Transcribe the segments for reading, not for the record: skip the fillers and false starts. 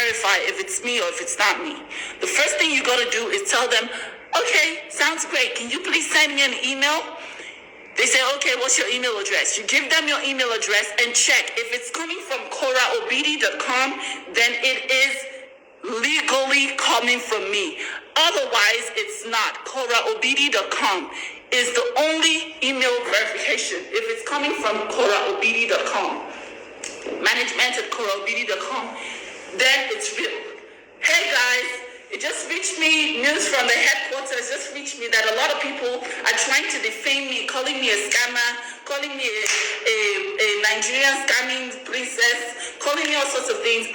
verify if it's me or if it's not me. The first thing you gotta do is tell them, okay, sounds great. Can you please send me an email? They say, okay, what's your email address? You give them your email address and check. If it's coming from KorraObidi.com, then it is legally coming from me. Otherwise, it's not. KorraObidi.com is the only email verification. If it's coming from KorraObidi.com, management@KorraObidi.com, then it's real. Hey guys, it just reached me, news from the headquarters just reached me that a lot of people are trying to defame me, calling me a scammer, calling me a Nigerian scamming princess, calling me all sorts of things.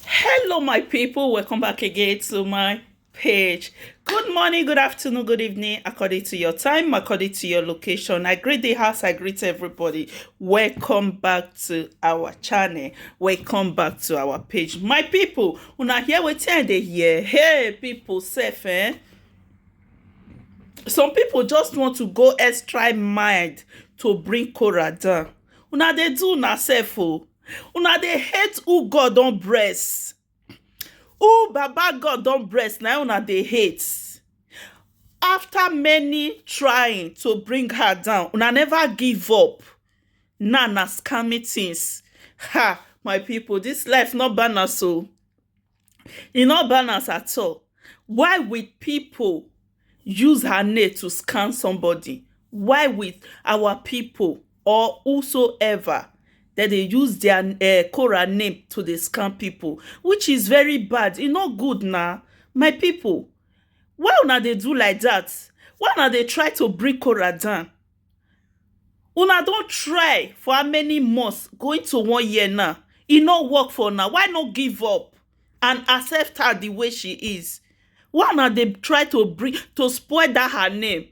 Hello my people, welcome back again to my page. Good morning, good afternoon, good evening, according to your time, according to your location. I greet the house, I greet everybody. Welcome back to our channel, welcome back to our page. My people, una here wetin dey here. Hey people, safe some people just want to go extra mile to bring Korra down. Una dey do una self o. Una dey hate who God don bless. Who Baba God don bless, na una dey hate. After many trying to bring her down, una never give up. Now na scamming things. Ha, my people, this life not balance o. E not balance at all. Why will people use her name to scam somebody? Why with our people or whosoever that they use their Korra name to the scam people, which is very bad. It's not good now, my people. Why una they do like that? Why una they try to bring Korra down? Una don't try for how many months, going to 1 year now. It not work for now. Why not give up and accept her the way she is? Why una they try to spoil that her name?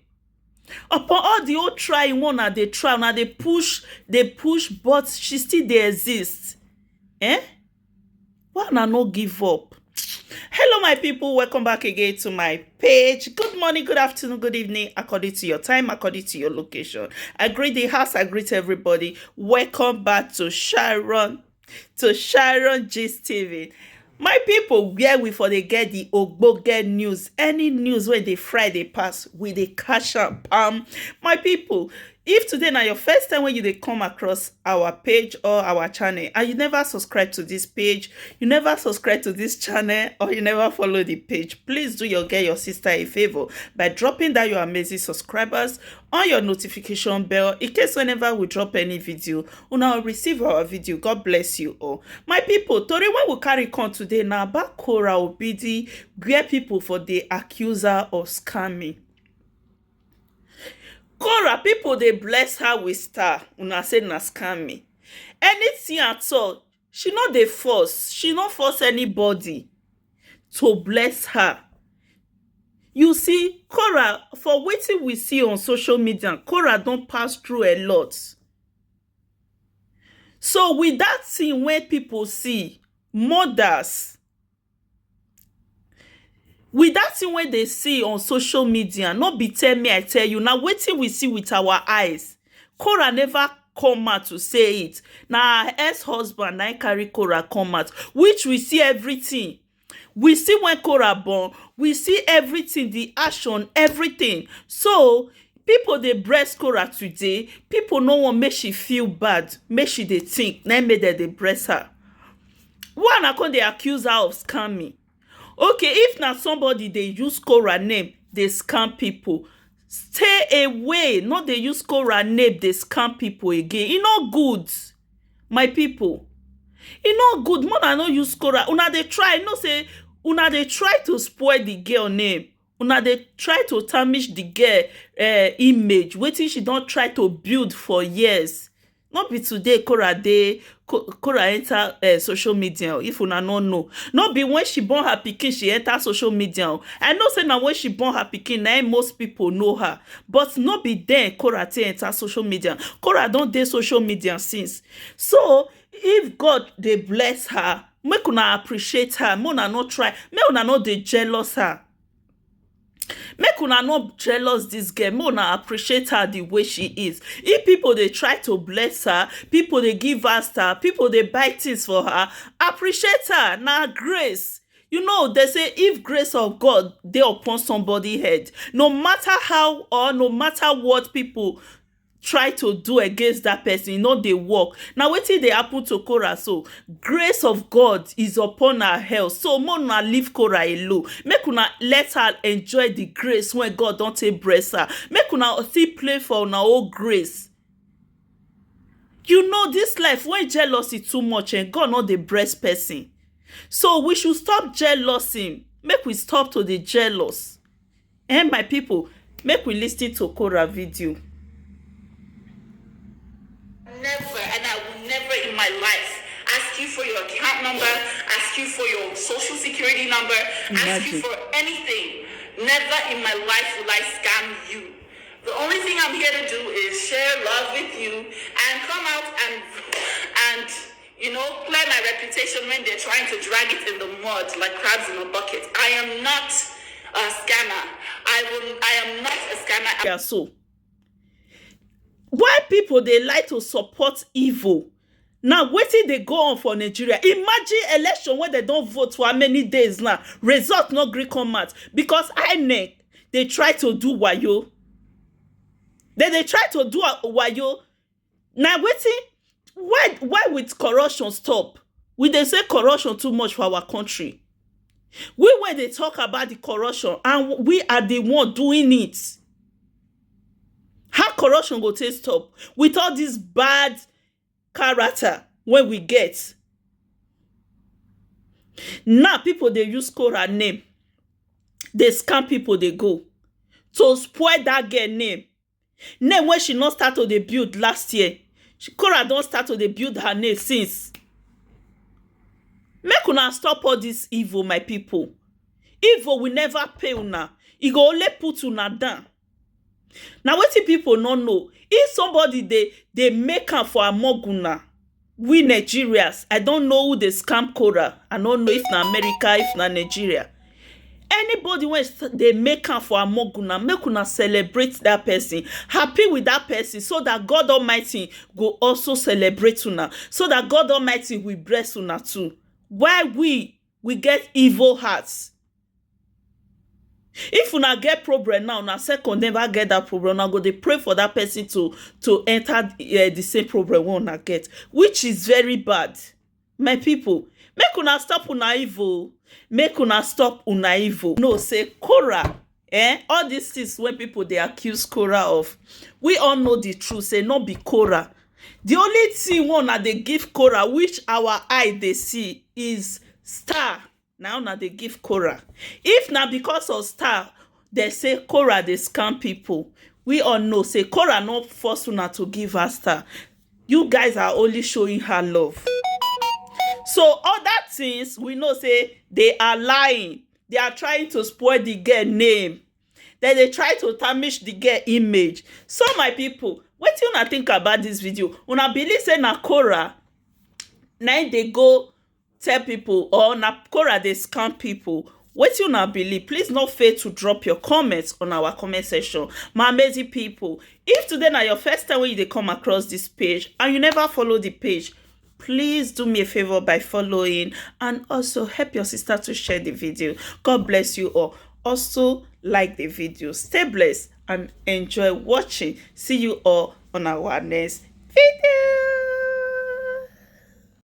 Upon all the old trying, one na they try, now they push, but she still they exist. Why na not give up? Hello my people, welcome back again to my page. Good morning, good afternoon, good evening, according to your time, according to your location. I greet the house, I greet everybody. Welcome back to Sharon Gist TV. My people, where we for they get the ogbonge news, any news when they Friday pass with a cash up. My people, if today now your first time when you they come across our page or our channel and you never subscribe to this page, you never subscribe to this channel, or you never follow the page, please do get your sister a favor by dropping down your amazing subscribers on your notification bell in case whenever we drop any video, you now receive our video. God bless you all. My people, today when we carry on today now about Korra Obidi, where people for the accuser of scamming. Korra, people they bless her with star. Una say na scam me. Anything at all. She not the force. She not force anybody to bless her. You see, Korra, for waiting we see on social media, Korra don't pass through a lot. So with that thing where people see mothers, with that thing when they see on social media, not be tell me I tell you. Now waiting we see with our eyes. Korra never come out to say it. Now her ex-husband I carry Korra come out, which we see everything. We see when Korra born, we see everything, the action, everything. So people they breast Korra today. People no one make she feel bad, make she they think. Now make they breast her. One account they accuse her of scamming. Okay, if not somebody they use Korra name, they scam people. Stay away. Not they use Korra name, they scam people again. It not good, my people. It not good. More than not use Korra. Una they try, no say, una they try to spoil the girl name. Una they try to tarnish the girl image. Waiting she don't try to build for years. Not be today Korra enter social media. If una no know, not be when she born her pikin she enter social media. I know say now when she born her pikin, now most people know her. But not be then Korra enter social media. Korra don't dey social media since. So if God they bless her, make una appreciate her. Make una not try. Make una not dey jealous her. Make una not jealous this girl. Make una appreciate her the way she is. If people they try to bless her, people they give her star, people they buy things for her, appreciate her. Now grace. You know, they say if grace of God they upon somebody head, no matter how or no matter what people try to do against that person, you know, they work. Now wetin dey happen to Korra? So grace of God is upon her health, so make una leave Korra alone. Make una let her enjoy the grace when God don take bless her. Make una still play for una own grace. You know, this life when jealousy too much and God no dey bless person, so we should stop jealousy. Make we stop to dey jealous. And my people, make we listen to Korra video. Never, and I will never in my life ask you for your account number, ask you for your social security number, ask you for anything. Never in my life will I scam you. The only thing I'm here to do is share love with you and come out and you know, play my reputation when they're trying to drag it in the mud like crabs in a bucket. I am not a scammer. I am not a scammer. Yeah, so why people they like to support evil? Now wetin dey go on for Nigeria? Imagine election when they don't vote for how many days now, result no gree come out because INEC they try to do wayo. They try to do wayo. Now wetin? Why with corruption stop? We dey say corruption too much for our country. We when they talk about the corruption and we are the one doing it. How corruption go take stop with all this bad character when we get? Now people they use Korra name, they scam people, they go to spoil that girl name. Name when she not start to the build last year. Korra don't start to the build her name since. Make una stop all this evil, my people. Evil will never pay una. It go only put una down. Now wetin people no know, if somebody they make am for amoguna, we Nigerians, I don't know who they scam Korra. I don't know if na America, if na Nigeria. Anybody when they make am for amoguna, make una celebrate that person, happy with that person, so that God Almighty go also celebrate una, so that God Almighty will bless una too. Why we get evil hearts? If una get problem now, na second never get that problem, now go dey pray for that person to enter the same problem wey una get, which is very bad. My people, make una stop una evil. Make una stop una evil. No, say Korra, all these things when people they accuse Korra of, we all know the truth. Say no be Korra. The only thing one that they give Korra, which our eye they see, is star. Now they give Korra. If not because of star, they say Korra they scam people. We all know say Korra not force una to give her star. You guys are only showing her love. So other things we know say they are lying. They are trying to spoil the girl name. Then they try to tarnish the girl image. So my people, what you not think about this video? Una believe say na Korra, now they go tell people, or na Korra they scam people. What you not believe? Please not fail to drop your comments on our comment section. My amazing people, if today na your first time when you come across this page and you never follow the page, please do me a favor by following and also help your sister to share the video. God bless you all. Also like the video. Stay blessed and enjoy watching. See you all on our next video.